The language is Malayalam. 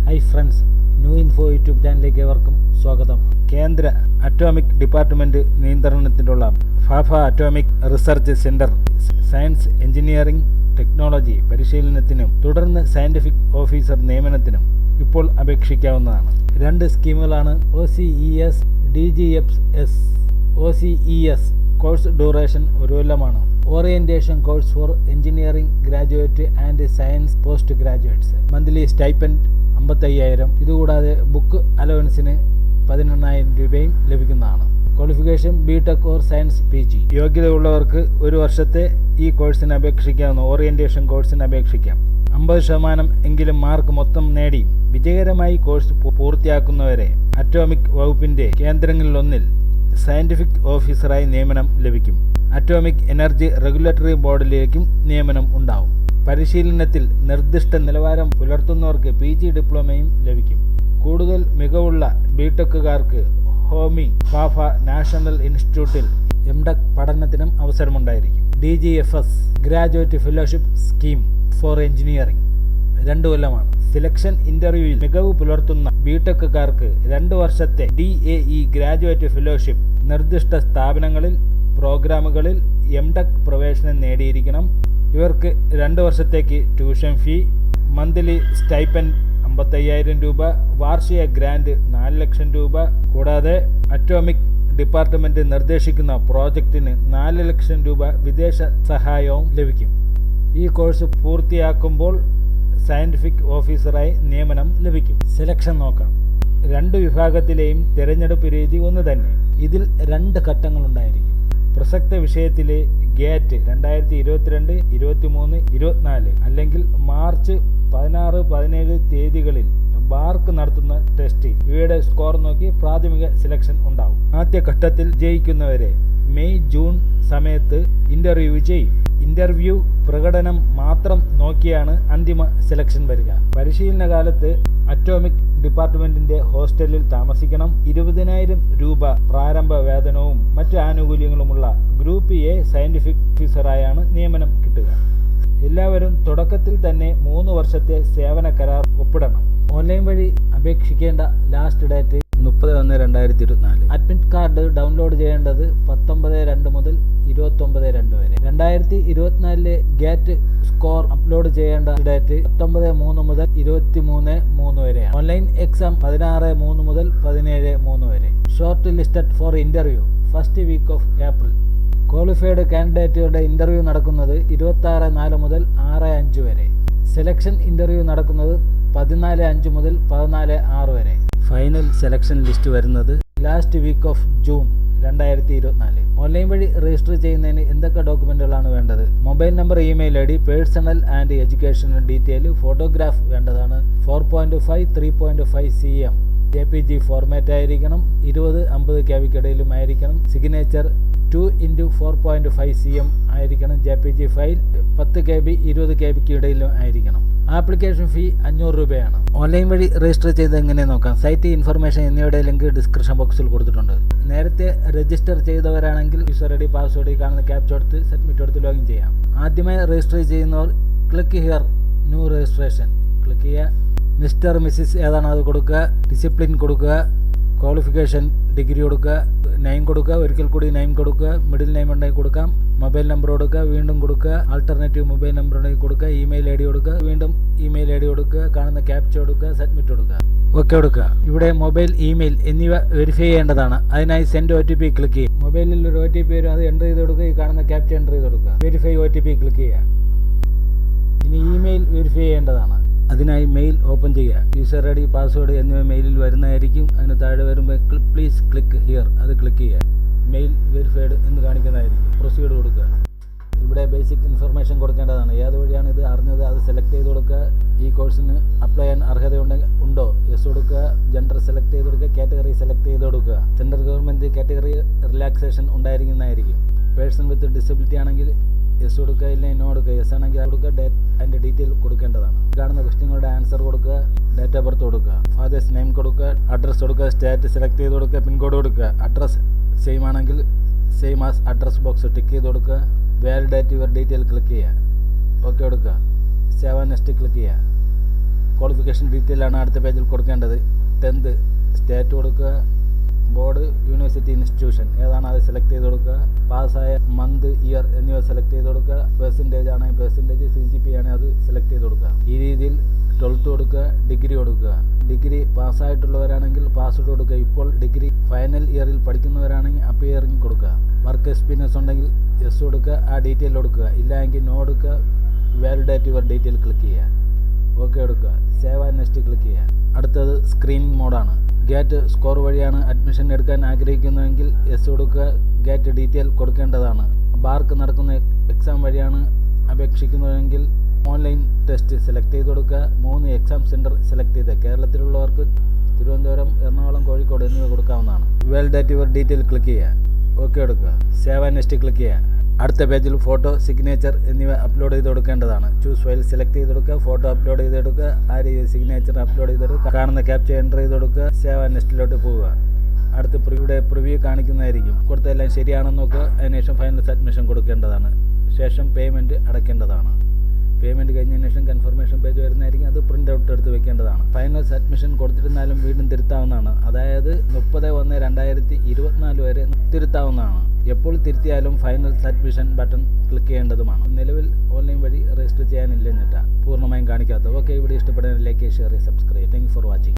Hi friends, new info YouTube ചാനലിലേക്ക് ഏവർക്കും സ്വാഗതം. കേന്ദ്ര അറ്റോമിക് ഡിപ്പാർട്ട്മെൻറ്റ് നിയന്ത്രണത്തിലുള്ള Bhabha atomic research centre science engineering technology പരിശീലനത്തിനും തുടർന്ന് സയൻറ്റിഫിക് ഓഫീസർ നിയമനത്തിനും ഇപ്പോൾ അപേക്ഷിക്കാവുന്നതാണ്. 2 സ്കീമുകളാണ് OCES, DGFS. OCES course duration 1 കൊല്ലമാണ്. Orientation course for engineering graduate and science post graduates. Monthly stipend 55,000. ഇതുകൂടാതെ ബുക്ക് അലവൻസിന് 18,000 രൂപയും ലഭിക്കുന്നതാണ്. Qualification BTech or science PG. യോഗ്യതയുള്ളവർക്ക് 1 വർഷത്തെ ഈ കോഴ്സിന് അപേക്ഷിക്കാവുന്ന ഓറിയന്റേഷൻ കോഴ്സിന് അപേക്ഷിക്കാം. 50% എങ്കിലും മാർക്ക് മൊത്തം നേടി വിജയകരമായി കോഴ്സ് പൂർത്തിയാക്കുന്നവരെ അറ്റോമിക് വകുപ്പിന്റെ കേന്ദ്രങ്ങളിലൊന്നിൽ സയന്റിഫിക് ഓഫീസറായി നിയമനം ലഭിക്കും. അറ്റോമിക് എനർജി റെഗുലേറ്ററി ബോർഡിലേക്കും നിയമനം ഉണ്ടാവും. പരിശീലനത്തിൽ നിർദ്ദിഷ്ട നിലവാരം പുലർത്തുന്നവർക്ക് PG ഡിപ്ലോമയും ലഭിക്കും. കൂടുതൽ മികവുള്ള BTechകാർക്ക് ഹോമി ഫാഫ നാഷണൽ ഇൻസ്റ്റിറ്റ്യൂട്ടിൽ MTech പഠനത്തിനും അവസരമുണ്ടായിരിക്കും. DGFS graduate fellowship scheme for engineering 2 കൊല്ലമാണ്. സെലക്ഷൻ ഇന്റർവ്യൂവിൽ മികവ് പുലർത്തുന്ന BTechകാർക്ക് 2 വർഷത്തെ DAE ഗ്രാജുവേറ്റ് ഫെലോഷിപ്പ് നിർദ്ദിഷ്ട സ്ഥാപനങ്ങളിൽ പ്രോഗ്രാമുകളിൽ MTech പ്രവേശനം നേടിയിരിക്കണം. ഇവർക്ക് 2 വർഷത്തേക്ക് ട്യൂഷൻ ഫീ, മന്ത്ലി സ്റ്റൈപ്പൻഡ് 55,000 രൂപ, വാർഷിക ഗ്രാൻഡ് 4 ലക്ഷം രൂപ, കൂടാതെ അറ്റോമിക് ഡിപ്പാർട്ട്മെന്റ് നിർദ്ദേശിക്കുന്ന പ്രോജക്റ്റിന് 4 ലക്ഷം രൂപ വിദേശ സഹായവും ലഭിക്കും. ഈ കോഴ്സ് പൂർത്തിയാക്കുമ്പോൾ സയന്റിഫിക് ഓഫീസറായി നിയമനം ലഭിക്കും. സെലക്ഷൻ നോക്കാം. 2 വിഭാഗത്തിലെയും തിരഞ്ഞെടുപ്പ് രീതി ഒന്ന് തന്നെ. ഇതിൽ 2 ഘട്ടങ്ങളുണ്ടായിരിക്കും. പ്രസക്ത വിഷയത്തിലെ ഗേറ്റ് 2022, 23, 24 അല്ലെങ്കിൽ മാർച്ച് 16, 17 തീയതികളിൽ ബാർക്ക് നടത്തുന്ന ടെസ്റ്റ് ഇവയുടെ സ്കോർ നോക്കി പ്രാഥമിക സെലക്ഷൻ ഉണ്ടാവും. ആദ്യ ഘട്ടത്തിൽ ജയിക്കുന്നവരെ മെയ് ജൂൺ സമയത്ത് ഇന്റർവ്യൂ ചെയ്യും. ഇന്റർവ്യൂ പ്രകടനം മാത്രം നോക്കിയാണ് അന്തിമ സെലക്ഷൻ വരിക. പരിശീലന കാലത്ത് അറ്റോമിക് ഡിപ്പാർട്ട്മെന്റിന്റെ ഹോസ്റ്റലിൽ താമസിക്കണം. 20,000 രൂപ പ്രാരംഭ വേതനവും മറ്റ് ആനുകൂല്യങ്ങളുമുള്ള ഗ്രൂപ്പ് A സയന്റിഫിക് ഓഫീസറായാണ് നിയമനം കിട്ടുക. എല്ലാവരും തുടക്കത്തിൽ തന്നെ 3 വർഷത്തെ സേവന കരാർ ഒപ്പിടണം. ഓൺലൈൻ വഴി അപേക്ഷിക്കേണ്ട last date 30/1/2024. Admit card download ചെയ്യേണ്ടത് 19/2 മുതൽ 29/2 വരെ. 2024 ഗേറ്റ് സ്കോർ അപ്ലോഡ് ചെയ്യേണ്ട ഡേറ്റ് 19/3 മുതൽ 23/3 വരെയാണ്. ഓൺലൈൻ എക്സാം 16/3 മുതൽ 17/3 വരെ. Short listed for interview first week of April. Qualified കാൻഡിഡേറ്റുകളുടെ ഇന്റർവ്യൂ നടക്കുന്നത് 26/4 മുതൽ 6/5 വരെ. സെലക്ഷൻ ഇന്റർവ്യൂ നടക്കുന്നത് 14/5 മുതൽ 14/6 വരെ. ഫൈനൽ സെലക്ഷൻ ലിസ്റ്റ് വരുന്നത് last week of June 2024. Online വഴി രജിസ്റ്റർ ചെയ്യുന്നതിന് എന്തൊക്കെ ഡോക്യുമെന്റുകളാണ് വേണ്ടത്? Mobile number, email ID, personal and educational detail, photograph വേണ്ടതാണ്. 4.5, 3.5 cm JPG ഫോർമാറ്റ് ആയിരിക്കണം. 20-50 KBക്കിടയിലും ആയിരിക്കണം. സിഗ്നേച്ചർ 2x4.5 cm ആയിരിക്കണം. JPG ഫയൽ 10 KB 20 KBക്ക് ഇടയിലും ആയിരിക്കണം. ആപ്ലിക്കേഷൻ ഫീ 500 രൂപയാണ്. ഓൺലൈൻ വഴി രജിസ്റ്റർ ചെയ്ത് എങ്ങനെ നോക്കാം? സൈറ്റ് ഇൻഫർമേഷൻ എന്നിവയുടെ ലിങ്ക് ഡിസ്ക്രിപ്ഷൻ ബോക്സിൽ കൊടുത്തിട്ടുണ്ട്. നേരത്തെ രജിസ്റ്റർ ചെയ്തവരാണെങ്കിൽ യൂസർ ID, പാസ്വേഡ് കാണുന്ന ക്യാപ്ച കൊടുത്ത് സബ്മിറ്റ് കൊടുത്ത് ലോഗിൻ ചെയ്യാം. ആദ്യമായി രജിസ്റ്റർ ചെയ്യുന്നവർ click here new registration click ചെയ്യുക. മിസ്റ്റർ മിസ്സിസ് ഏതാണ് അത് കൊടുക്കുക. ഡിസിപ്ലിൻ കൊടുക്കുക. ക്വാളിഫിക്കേഷൻ ഡിഗ്രി കൊടുക്കുക. നെയിം കൊടുക്കുക. ഒരിക്കൽ കൂടി നെയിം കൊടുക്കുക. മിഡിൽ നെയിം ഉണ്ടെങ്കിൽ കൊടുക്കാം. മൊബൈൽ നമ്പർ കൊടുക്കുക. വീണ്ടും കൊടുക്കുക. ആൾട്ടർനേറ്റീവ് മൊബൈൽ നമ്പർ ഉണ്ടെങ്കിൽ കൊടുക്കുക. ഇമെയിൽ ID കൊടുക്കുക. വീണ്ടും ഇമെയിൽ ID കൊടുക്കുക. കാണുന്ന ക്യാപ്ച കൊടുക്കുക. സബ്മിറ്റ് കൊടുക്കുക. ഓക്കെ കൊടുക്കുക. ഇവിടെ മൊബൈൽ, ഇമെയിൽ എന്നിവ വെരിഫൈ ചെയ്യേണ്ടതാണ്. അതിനായി സെൻഡ് OTP ക്ലിക്ക് ചെയ്യുക. മൊബൈലിൽ ഒരു OTP വരും, അത് എൻ്റർ ചെയ്ത് കൊടുക്കുക. ഈ കാണുന്ന ക്യാപ്ച എൻ്റർ ചെയ്ത് കൊടുക്കുക. വെരിഫൈ OTP ക്ലിക്ക് ചെയ്യുക. ഇനി ഇമെയിൽ വെരിഫൈ ചെയ്യേണ്ടതാണ്. അതിനായി മെയിൽ ഓപ്പൺ ചെയ്യുക. യൂസർ ID, പാസ്വേഡ് എന്നിവ മെയിലിൽ വരുന്നതായിരിക്കും. അതിന് താഴെ വരുമ്പോൾ പ്ലീസ് ക്ലിക്ക് ഹിയർ അത് ക്ലിക്ക് ചെയ്യുക. മെയിൽ വെരിഫൈഡ് എന്ന് കാണിക്കുന്നതായിരിക്കും. പ്രൊസീഡ് കൊടുക്കുക. ഇവിടെ ബേസിക് ഇൻഫർമേഷൻ കൊടുക്കേണ്ടതാണ്. ഏത് വഴിയാണ് ഇത് അറിഞ്ഞത് അത് സെലക്ട് ചെയ്ത് കൊടുക്കുക. ഈ കോഴ്സിന് അപ്ലൈ ചെയ്യാൻ ഉണ്ടോ യെസ് കൊടുക്കുക. ജെൻഡർ സെലക്ട് ചെയ്ത് കൊടുക്കുക. കാറ്റഗറി സെലക്ട് ചെയ്ത് കൊടുക്കുക. സെൻട്രൽ ഗവൺമെൻറ് കാറ്റഗറി റിലാക്സേഷൻ ഉണ്ടായിരിക്കുന്നതായിരിക്കും. പേഴ്സൺ വിത്ത് ഡിസബിലിറ്റി ആണെങ്കിൽ യെസ് കൊടുക്കുക, ഇല്ലെങ്കിൽ നോ കൊടുക്കുക. യെസ് ആണെങ്കിൽ കൊടുക്കുക. അതിൻ്റെ ഡീറ്റെയിൽ കൊടുക്കേണ്ടതാണ്. കാണുന്ന ക്വസ്റ്റ്യങ്ങളുടെ ആൻസർ കൊടുക്കുക. ഡേറ്റ് ഓഫ് ബർത്ത് കൊടുക്കുക. ഫാദേഴ്സ് നെയിം കൊടുക്കുക. അഡ്രസ്സ് കൊടുക്കുക. സ്റ്റേറ്റ് സെലക്ട് ചെയ്ത് കൊടുക്കുക. പിൻകോഡ് കൊടുക്കുക. അഡ്രസ്സ് സെയിം ആണെങ്കിൽ same as address box tick ചെയ്ത് കൊടുക്കുക. വാലിഡേറ്റ് യുവർ ഡീറ്റെയിൽ ക്ലിക്ക് ചെയ്യുക. ഓക്കെ കൊടുക്കുക. സേവ് നെക്സ്റ്റ് ക്ലിക്ക് ചെയ്യുക. ക്വാളിഫിക്കേഷൻ ഡീറ്റെയിൽ ആണ് അടുത്ത പേജിൽ കൊടുക്കേണ്ടത്. 10th സ്റ്റേറ്റ് കൊടുക്കുക, ബോർഡ്, യൂണിവേഴ്സിറ്റി, ഇൻസ്റ്റിറ്റ്യൂഷൻ ഏതാണ് അത് സെലക്ട് ചെയ്ത് കൊടുക്കുക. പാസ്സായ മന്ത്, ഇയർ എന്നിവ സെലക്ട് ചെയ്ത് കൊടുക്കുക. പെർസെൻറ്റേജ് ആണെങ്കിൽ പെർസെൻറ്റേജ്, CGP ആണെങ്കിൽ അത് സെലക്ട് ചെയ്ത് കൊടുക്കുക. ഈ രീതിയിൽ 12th കൊടുക്കുക, ഡിഗ്രി കൊടുക്കുക. ഡിഗ്രി പാസ്സായിട്ടുള്ളവരാണെങ്കിൽ പാസ്വേഡ് കൊടുക്കുക. ഇപ്പോൾ ഡിഗ്രി ഫൈനൽ ഇയറിൽ പഠിക്കുന്നവരാണെങ്കിൽ അപ്പിയറിംഗ് കൊടുക്കുക. വർക്ക് എക്സ്പീരിയൻസ് ഉണ്ടെങ്കിൽ യെസ് കൊടുക്കുക, ആ ഡീറ്റെയിൽ കൊടുക്കുക. ഇല്ലെങ്കിൽ നോ കൊടുക്കുക. വാലിഡേറ്റ് യുവർ ഡീറ്റെയിൽ ക്ലിക്ക് ചെയ്യുക, ഓക്കെ കൊടുക്കുക. സേവ് ആൻഡ് നെക്സ്റ്റ് ക്ലിക്ക് ചെയ്യുക. അടുത്തത് സ്ക്രീനിങ് മോഡാണ്. ഗേറ്റ് സ്കോർ വഴിയാണ് അഡ്മിഷൻ എടുക്കാൻ ആഗ്രഹിക്കുന്നതെങ്കിൽ യെസ് കൊടുക്കുക, ഗേറ്റ് ഡീറ്റെയിൽ കൊടുക്കേണ്ടതാണ്. ബാർക്ക് നടക്കുന്ന എക്സാം വഴിയാണ് അപേക്ഷിക്കുന്നതെങ്കിൽ ഓൺലൈൻ ടെസ്റ്റ് സെലക്ട് ചെയ്ത് കൊടുക്കുക. 3 എക്സാം സെൻറ്റർ സെലക്ട് ചെയ്ത് കേരളത്തിലുള്ളവർക്ക് തിരുവനന്തപുരം, എറണാകുളം, കോഴിക്കോട് എന്നിവ കൊടുക്കാവുന്നതാണ്. വാലിഡേറ്റ് യുവർ ഡീറ്റെയിൽ ക്ലിക്ക് ചെയ്യുക, ഓക്കെ കൊടുക്കുക. സേവ് ആൻഡ് നെക്സ്റ്റ് ക്ലിക്ക് ചെയ്യുക. അടുത്ത പേജിൽ ഫോട്ടോ, സിഗ്നേച്ചർ എന്നിവ അപ്ലോഡ് ചെയ്ത് കൊടുക്കേണ്ടതാണ്. ചൂസ് ഫയൽ സെലക്ട് ചെയ്ത് കൊടുക്കുക, ഫോട്ടോ അപ്ലോഡ് ചെയ്ത് കൊടുക്കുക, ആ രീതിയിൽ സിഗ്നേച്ചർ അപ്ലോഡ് ചെയ്ത് കൊടുക്കുക. കാണുന്ന ക്യാപ്ചർ എൻ്റർ ചെയ്ത് കൊടുക്കുക. സേവ് ആൻഡ് നെക്സ്റ്റിലോട്ട് പോവുക. അടുത്ത പ്രിവ്യൂ കാണിക്കുന്നതായിരിക്കും. കൊടുത്തെല്ലാം ശരിയാണെന്ന് നോക്കുക. അതിനുശേഷം ഫൈനൽ സബ്മിഷൻ കൊടുക്കേണ്ടതാണ്. ശേഷം പേയ്മെൻറ്റ് അടയ്ക്കേണ്ടതാണ്. പേയ്മെൻറ്റ് കഴിഞ്ഞതിന് ശേഷം കൺഫർമേഷൻ പേജ് വരുന്നതായിരിക്കും. അത് പ്രിൻ്റ് ഔട്ട് എടുത്ത് വെക്കേണ്ടതാണ്. ഫൈനൽ സബ്മിഷൻ കൊടുത്തിരുന്നാലും വീണ്ടും തിരുത്താവുന്നതാണ്. അതായത് 30/1/2024 വരെ തിരുത്താവുന്നതാണ്. എപ്പോൾ തിരുത്തിയാലും ഫൈനൽ സബ്മിഷൻ ബട്ടൺ ക്ലിക്ക് ചെയ്യേണ്ടതുമാണ്. നിലവിൽ ഓൺലൈൻ വഴി രജിസ്റ്റർ ചെയ്യാനില്ലെന്നിട്ടാണ് പൂർണ്ണമായും കാണിക്കാത്തത്. ഓക്കെ, ഇവിടെ ഇഷ്ടപ്പെടുന്ന like, share, subscribe. Thank you for watching.